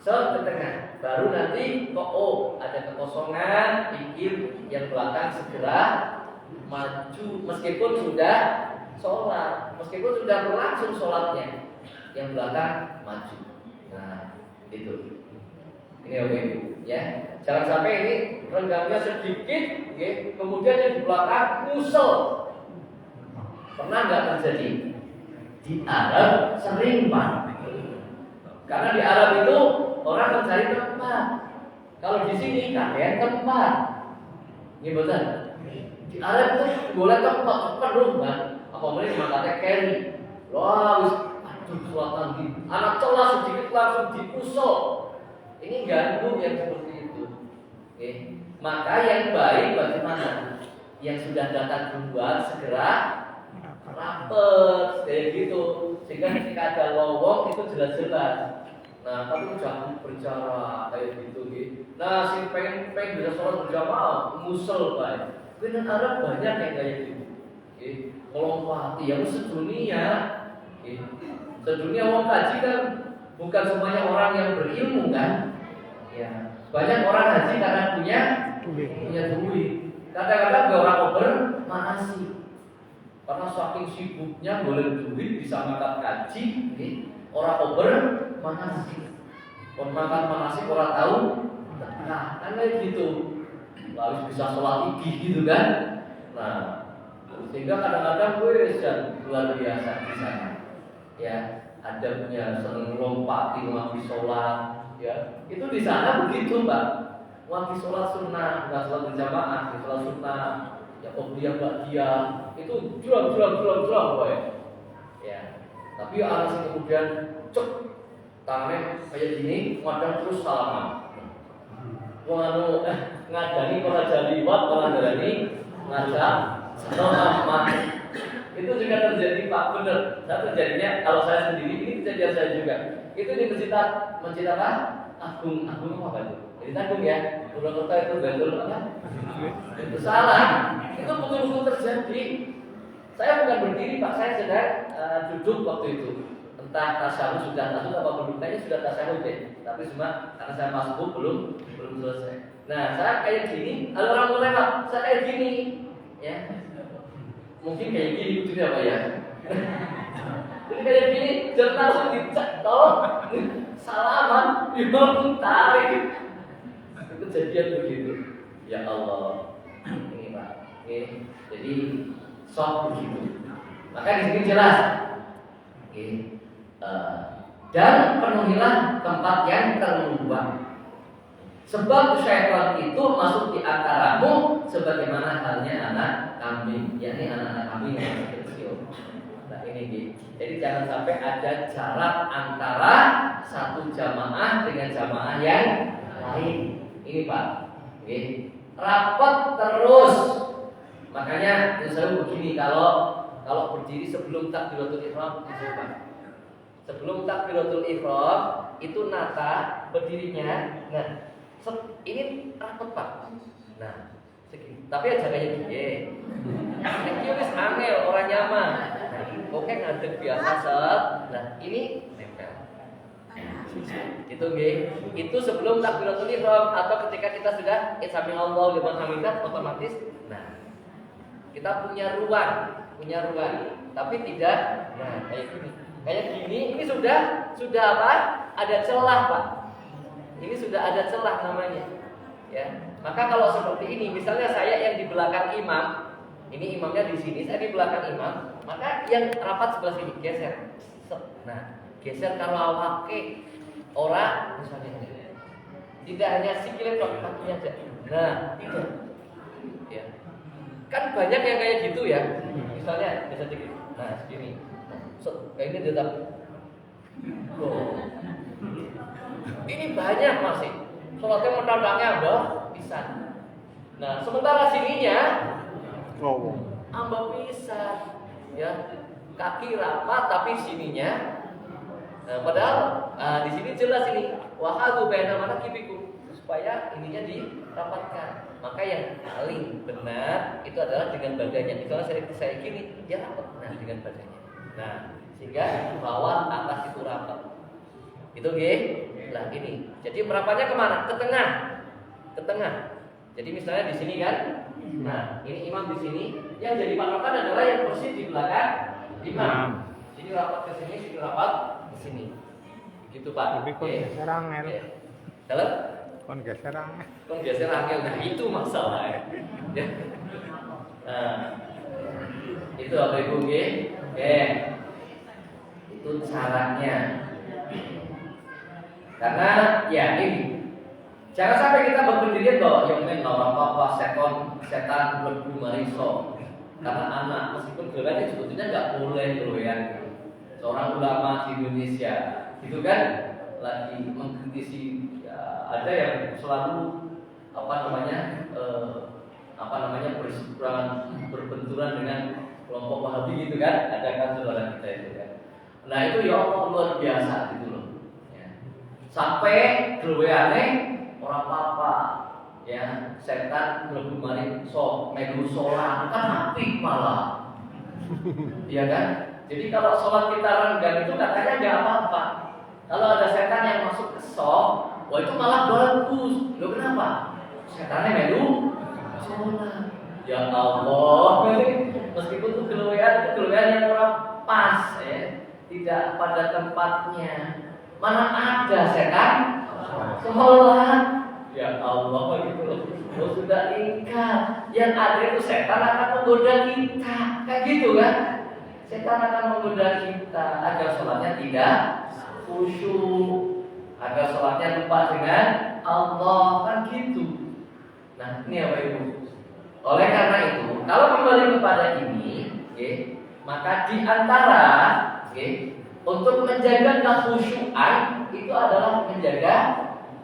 So ke tengah. Baru nanti kok ada kekosongan, pikir yang belakang segera maju meskipun sudah sholat, meskipun sudah berlangsung sholatnya, yang belakang maju. Nah itu. Ini oke ya. Jangan sampai ini renggangnya sedikit, ya, kemudian yang di belakang musel. Pernah nggak terjadi? Di Arab sering Pak. Karena di Arab itu orang mencari tempat. Kalau di sini kakek tempat. Ini betul. Di Arab itu boleh tempat penuh kan. Apa boleh makanya carry. Wah, aduh selatan di anak celah sedikit langsung diusol. Ini ganggu yang seperti itu. Oke. Maka yang baik bagaimana? Yang sudah datang duluan segera rapet kayak gitu, sehingga ketika ada lowong itu jelas-jelas. Nah, tapi jangan berjarak kayak gitu. Nah, si pengen bisa sholat berjamaah, musel baik. Dengan Arab banyak yang kayak gitu. Melompati yang sedunia. Sedunia orang haji kan bukan semuanya orang yang berilmu kan. Ya, banyak orang haji karena punya duit. Kadang-kadang orang over manasi. Karena saking sibuknya boleh duit bisa makan gaji, orang over manasi. Orang makan manasi orang tahu. Nah, kan kayak gitu. Lalu bisa sholat idih gitu kan. Nah, sehingga kadang-kadang gue luar biasa di sana. Ya, ada punya seneng lompati lagi sholat. Ya, itu di sana begitu Pak. Lagi sholat sunnah, nggak sholat berjamaah, di sholat sunnah. Ya dia itu jual boy. Ya. Tapi anak sih kemudian cek tangannya kayak gini, madang terus salaman. Wong ngadani ora jadi liwat, ora jadi ngajak salaman. Itu juga terjadi Pak, bener. Saya terjadinya kalau saya sendiri ini kejadian saya juga. Itu di masjid apa? Agung apa itu? Jadi Agung ya. Purwokerto itu betul apa? Itu salah. Itu betul-betul terjadi. Saya bukan berdiri Pak, saya sedang duduk waktu itu. Entah tasyahud sudah tasawuf apa belum, kayaknya sudah tasyahud deh. Tapi cuma karena saya masuk belum selesai. Nah, saya kayak gini, kalau orang mulai Pak, saya kayak gini, ya. Mungkin kayak gini gitu ya Pak ya. Kayak gini, jangan langsung dicek, tolong salaman, dibangun tarik. Itu kejadian begitu. Ya Allah, ini Pak. Oke, jadi sok begitu. Maka di sini jelas. Oke. Dan penuhilah tempat yang terluar. Sebab syaitan itu masuk di antaramu sebagaimana halnya anak kambing, yakni anak-anak kambing yang kecil. Nah ini jadi jangan sampai ada jarak antara satu jamaah dengan jamaah yang lain. Ini Pak. Oke. Rapat terus. Makanya misalnya begini, kalau berdiri sebelum takbiratul ihram itu Pak. Sebelum takbiratul ihram itu nata berdirinya. Nah, ini rapat Pak. Nah, segini. Tapi aja kayak gini. Ini wis angel orang nyaman. Oke ngadeg biasa set. Nah, ini nempel. Itu nggih. Itu sebelum takbiratul ihram atau ketika kita sudah sami'allahu liman hamidah otomatis. Nah, kita punya ruang, tapi tidak kayak gini. Ini sudah apa? Ada celah Pak. Ini sudah ada celah namanya. Ya, maka kalau seperti ini, misalnya saya yang di belakang imam, ini imamnya di sini, saya di belakang imam, maka yang rapat sebelah sini geser. Nah, geser kalau awake orang misalnya, tidak hanya sikilnya kok kakinya aja. Nah, tidak. Ya, kan banyak yang kayak gitu ya. Misalnya bisa dikit. Nah, segini. Kayak ini tetap. Oh. Ini banyak masih. Sholatnya menandangnya bisa. Nah, sementara sininya ambak pisan. Ya, kaki rapat tapi sininya. Nah, padahal di sini jelas ini wahadu baina manakibikum supaya ininya dirapatkan. Maka yang paling benar itu adalah dengan badannya. Misalnya saya gini, dia rapat. Nah, dengan badannya. Nah, sehingga bawah atas itu rapat. Itu lah ini. Jadi merapatnya kemana? Ke tengah. Ke tengah. Jadi misalnya di sini kan. Nah, ini imam di sini. Yang jadi patokan adalah yang persis di belakang imam. Sini rapat ke sini, sini rapat ke sini. Gitu Pak. Tapi kon geser angel. Kalau Kon geser angel. kon geser angel. Nah, itu masalahnya. Ya. Nah, itu apa Ibu nggih? Oke. Itu caranya. Karena ya ini jangan sampai kita berpendirian bahwa yang lain lawan apa setan mlebu mariso. Karena anak meskipun gelarnya sebetulnya nggak boleh ya. Seorang ulama di Indonesia itu kan lagi mengkritisi ya, ada yang selalu berbenturan dengan kelompok Wahabi gitu kan, ada kan saudara kita itu kan. Nah itu ya Allah luar biasa gitu loh. Sampai keluarnya orang apa ya setan mlebu mari melu sholat kan mati malah. Iya kan? Jadi kalau sholat kita renggang itu katanya nggak apa-apa. Kalau ada setan yang masuk ke wah itu malah bagus. Loh kenapa? Setannya melu sholat. Ya Allah, meskipun itu keluarga yang kurang pas ya, tidak pada tempatnya. Mana ada setan sholat? Ya Allah, begitu loh. Oh, sudah ingkar. Yang ada itu setan akan menggoda kita, kayak gitu kan? Setan akan menggoda kita agar sholatnya tidak khusyuk, agar sholatnya lupa dengan Allah, kan gitu. Nah, ini apa Ibu? Oleh karena itu, kalau kembali kepada ini, maka di antara untuk menjaga kekhusyuan itu adalah menjaga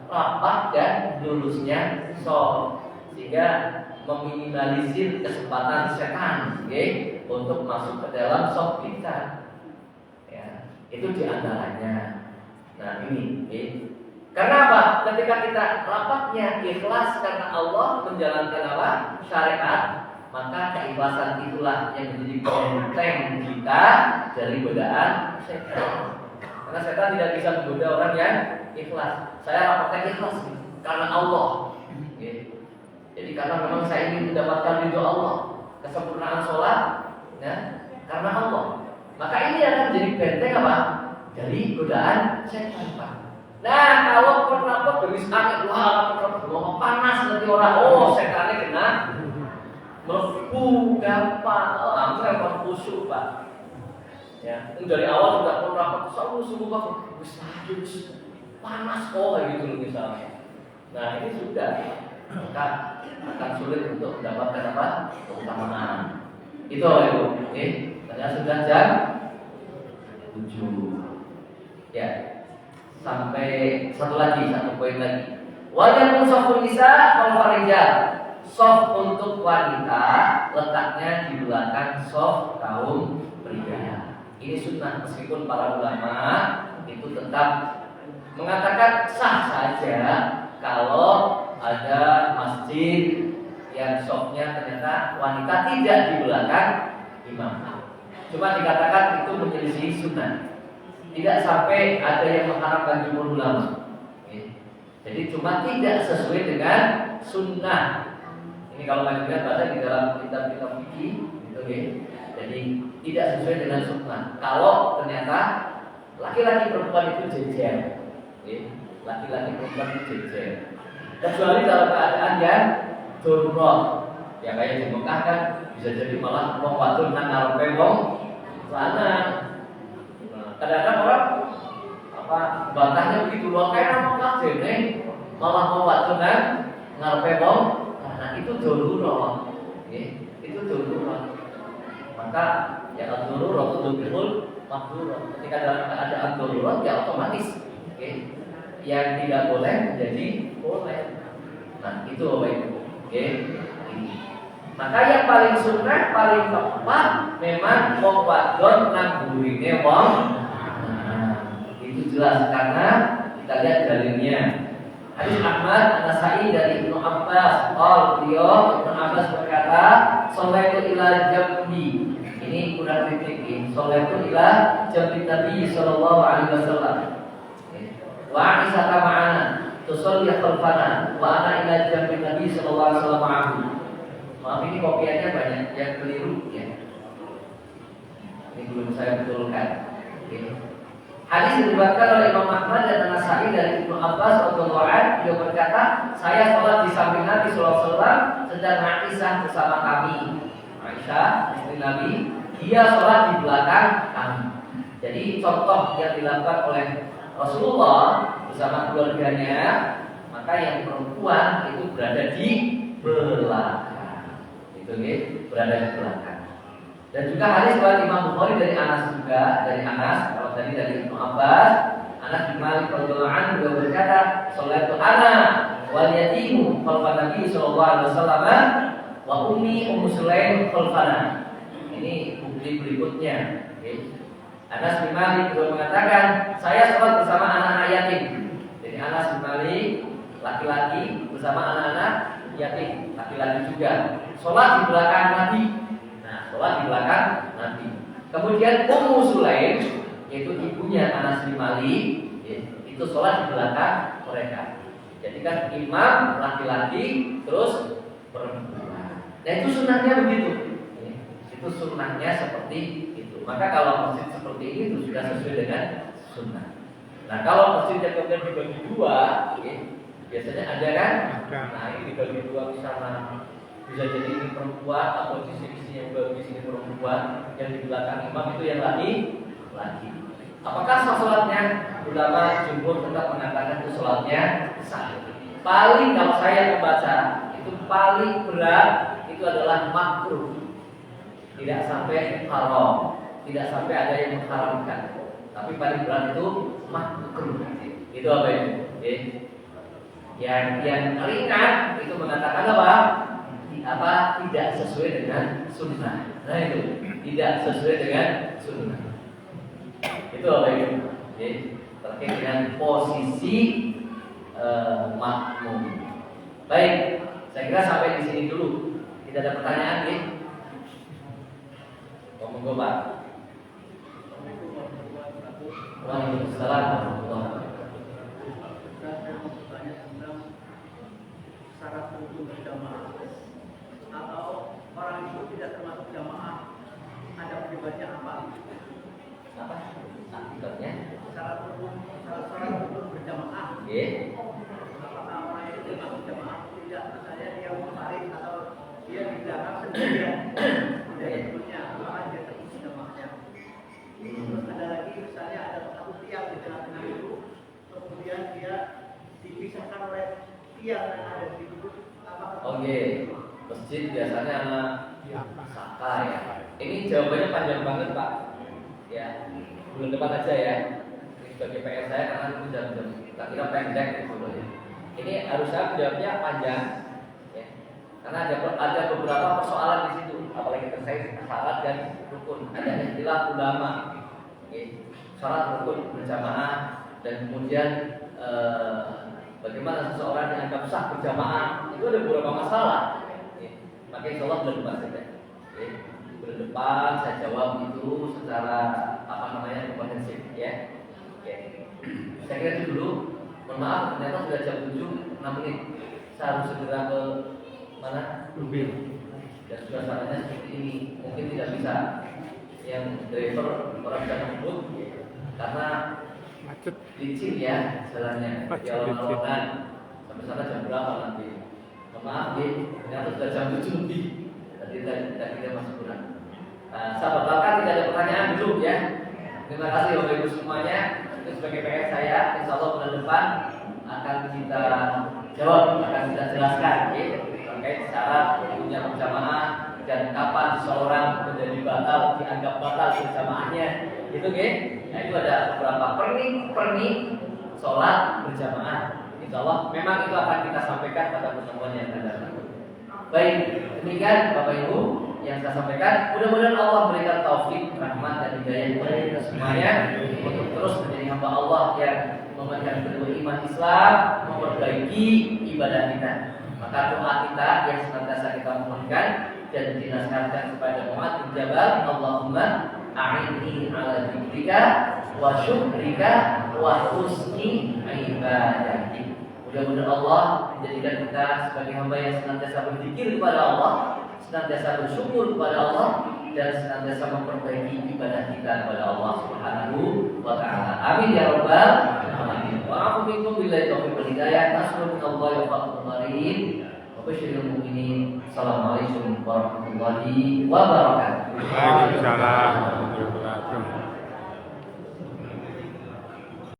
rapat dan lulusnya sholat, sehingga meminimalisir kesempatan setan untuk masuk ke dalam sholat kita. Ya, itu di antaranya. Nah ini, karena apa? Ketika kita rapatnya ikhlas karena Allah menjalankan apa? Syariat, maka keikhlasan itulah yang menjadi benteng kita dari godaan setan. Karena setan tidak bisa menggoda orang yang ikhlas. Saya rapatkan ikhlas karena Allah. Jadi karena memang saya ingin mendapatkan ridho Allah, kesempurnaan sholat, ya, karena Allah. Maka ini akan menjadi benteng apa? Dari godaan setan, Pak. Nah, kalau penerapat demi sangat panas nanti orang, setannya kena melepuh gampang, langsung khusyuk Pak. Ya, dari awal sudah penerapat sungguh bagus, panas kayak gitu misalnya. Nah ini sudah akan sulit untuk mendapatkan apa? Keutamaan. Itu Ibu. Ternyata sudah jam 7. Ya. Sampai satu poin lagi. Wajah musafun nisa wal farijal. Soft untuk wanita letaknya di belakang soft kaum pria. Ini sunnah, meskipun para ulama itu tetap mengatakan sah saja kalau ada masjid yang softnya ternyata wanita tidak di belakang imam. Cuma dikatakan itu menyelisih sunnah. Tidak sampai ada yang mengharapkan jumhur ulama. Jadi cuma tidak sesuai dengan sunnah. Ini kalau kalian lihat ada di dalam kitab-kitab fikih, gitu ya. Jadi tidak sesuai dengan sunnah. Kalau ternyata laki-laki perempuan itu jejer, laki-laki perempuan itu jejer. Kecuali dalam keadaan yang darurat. Ya kayak di Mekah kan bisa jadi malah wong wadon nang ngarepe wong lanang. Nah, kadang-kadang orang apa bantahnya begitu luang kayak Mekah dene malah wong wadon nang ngarepe wong. Nah, itu darurat. Itu darurat. Maka ya darurat itu betul makruh. Ketika dalam keadaan darurat ya otomatis yang tidak boleh menjadi boleh. Nah, itu Bapak Ibu. Maka yang paling sunnah, paling tepat memang wong wadon nang burine wong. Nah, itu jelas karena kita lihat dalilnya. Hadis Ahmad An-Nasai dari Ibnu Abbas, beliau Ibnu Abbas berkata, "Shallaitu ila jambi." Ini kurang titik. Shallaitu ila jambi Nabi sallallahu alaihi wasallam. Wa Aisyah ma'ana tusalli khalfana wa ana ila jambi Nabi sallallahu alaihi wasallam. Maaf ini kopiannya banyak yang keliru ya. Ini belum saya betulkan. Hadis diriwayatkan oleh Imam Ahmad dan An-Nasai dari Ibnu Abbas radhiyallahu anhu, dia berkata, "Saya sholat di samping Nabi sallallahu alaihi wasallam sedang Aisyah bersama kami." Aisyah istri Nabi, dia sholat di belakang kami. Jadi contoh yang dilakukan oleh Rasulullah bersama keluarganya, maka yang perempuan itu berada di belakang. Itu berada di belakang. Dan juga hadis riwayat Imam Bukhari dari Anas juga, dari Anas, kalau tadi dari Ibnu Abbas, Anas bin Malik radhiyallahu anhu juga berkata, "Sholatu ana wal yatimu khalfan Nabi sallallahu alaihi wasallam wa ummi Ummu Sulaim khalfana." Ini bukti berikutnya. Anas bin Malik juga mengatakan, "Saya sholat bersama anak-anak yatim." Jadi Anas bin Malik laki-laki bersama anak-anak yatim, laki-laki juga. Sholat di belakang Nabi. Sholat di belakang Nabi. Kemudian Ummu Sulaim, yaitu ibunya Anas bin Malik, itu sholat di belakang mereka. Jadi kan imam laki-laki terus perempuan. Nah itu sunnahnya begitu. Itu sunnahnya seperti itu. Maka kalau masjid seperti ini itu sudah sesuai dengan sunnah. Nah kalau masjidnya kemudian dibagi dua, biasanya ada kan? Nah ini dibagi dua misalnya. Bisa jadi ini perempuan atau di sini yang di sini perempuan, yang di belakang imam itu yang laki. Apakah sah sholatnya? Ulama jumhur tetap mengatakan itu sholatnya sah. Paling kalau saya membaca itu paling berat itu adalah makruh, tidak sampai haram, tidak sampai ada yang mengharamkan. Tapi paling berat itu makruh. Itu apa itu? Yang ringan itu mengatakan apa? Tidak sesuai dengan sunnah. Nah itu tidak sesuai dengan sunnah. Itu apa itu? Terkait dengan posisi makmum. Baik, saya kira sampai di sini dulu. Tidak ada pertanyaan nih? Monggo Pak. Waalaikumsalam warahmatullahi wabarakatuh. Saya mau bertanya tentang syarat wudhu berjamaah. Atau orang itu tidak termasuk jamaah, ada akibatnya apa? Apa? Akibatnya? Syarat wudhu berjamaah. Apakah orang itu termasuk jamaah? Tidak, misalnya dia munfarid atau dia di belakang sendirian. Tidak sebutnya, apakah dia termasuk jamaahnya? Terus ada lagi, misalnya ada satu tiang di tengah-tengah itu, kemudian dia dipisahkan oleh tiang yang ada di situ. Oke. Masjid biasanya anak saka ya. Ini jawabannya panjang banget Pak. Ya, bulan depan aja ya. Ini sebagai PR saya karena itu jam-jam kita kira pendek gitu ya. Ini harusnya jawabnya panjang, ya. Karena ada beberapa persoalan di situ, apalagi terkait syarat dan rukun. Ada istilah ulama, syarat rukun berjamaah dan kemudian bagaimana seseorang dianggap sah berjamaah itu ada beberapa masalah. Maka insya Allah bulan depan saja. Bulan depan saya jawab itu secara komprehensif ya. Saya kira itu dulu. Mohon maaf ternyata sudah jam 7 6 menit. Saya harus segera ke mana? Mobil. Dan suasananya seperti ini. Mungkin tidak bisa yang driver orang bisa ngebut karena macet licin ya jalannya, jalan Kesana jam berapa nanti? Maaf ya, ternyata sudah jam 7 lebih. Tadi kita masih kurang. Sahabat Bapak tidak ada pertanyaan belum ya? Terima kasih Bapak Ibu semuanya. Itu sebagai PR saya, insya Allah bulan depan akan kita jawab, akan kita jelaskan ya, terkait syarat punya berjamaah dan kapan seseorang menjadi batal, dianggap batal berjamaahnya. Gitu ya. Nah itu ada beberapa pernik sholat berjamaah. Insya Allah memang itu akan kita sampaikan pada pertemuan yang akan datang. Baik, demikian Bapak Ibu yang saya sampaikan. Mudah-mudahan Allah berikan taufik, rahmat dan hidayah kepada kita semuanya untuk terus menjadi hamba Allah yang memegang kedua iman Islam, memperbaiki ibadah kita. Maka doa kita yang senantiasa kita mohonkan dan dinasihatkan kepada Mu'adz bin Jabal, Allahumma a'inni ala dzikrika wa syukrika wa husni ibadatik. Mudah-mudahan Allah menjadikan kita sebagai hamba yang senantiasa berzikir kepada Allah, senantiasa bersyukur kepada Allah, dan senantiasa memperbaiki ibadah kita kepada Allah Subhanahu wa taala. Amin ya rabbal alamin. Wa a'udzu bikum billahi taufiq wal hidayah. Nasrullahi wa fathul wa basyiril mu'minin. Assalamualaikum warahmatullahi wabarakatuh. Waalaikumsalam warahmatullahi wabarakatuh.